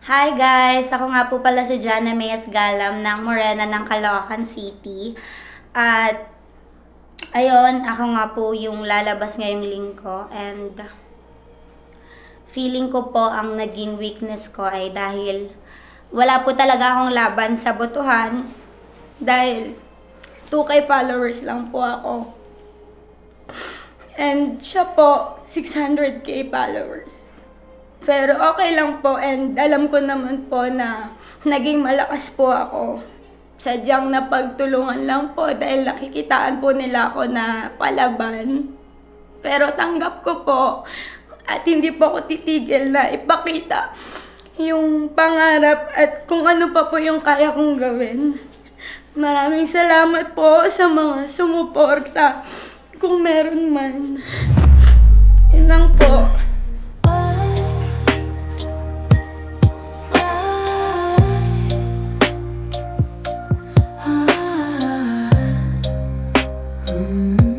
Hi guys! Ako nga po pala si Jana Mayas Galam ng Morena ng Caloocan City. At ayun, ako nga po yung lalabas ngayong linggo and feeling ko po ang naging weakness ko ay dahil wala po talaga akong laban sa botohan dahil 2K followers lang po ako. And siya po, 600K followers. Pero okay lang po and alam ko naman po na naging malakas po ako. Sadyang napagtulungan lang po dahil nakikitaan po nila ako na palaban. Pero tanggap ko po at hindi po ako titigil na ipakita yung pangarap at kung ano pa po yung kaya kong gawin. Maraming salamat po sa mga sumuporta kung meron man. Yun lang po. Mm-hmm.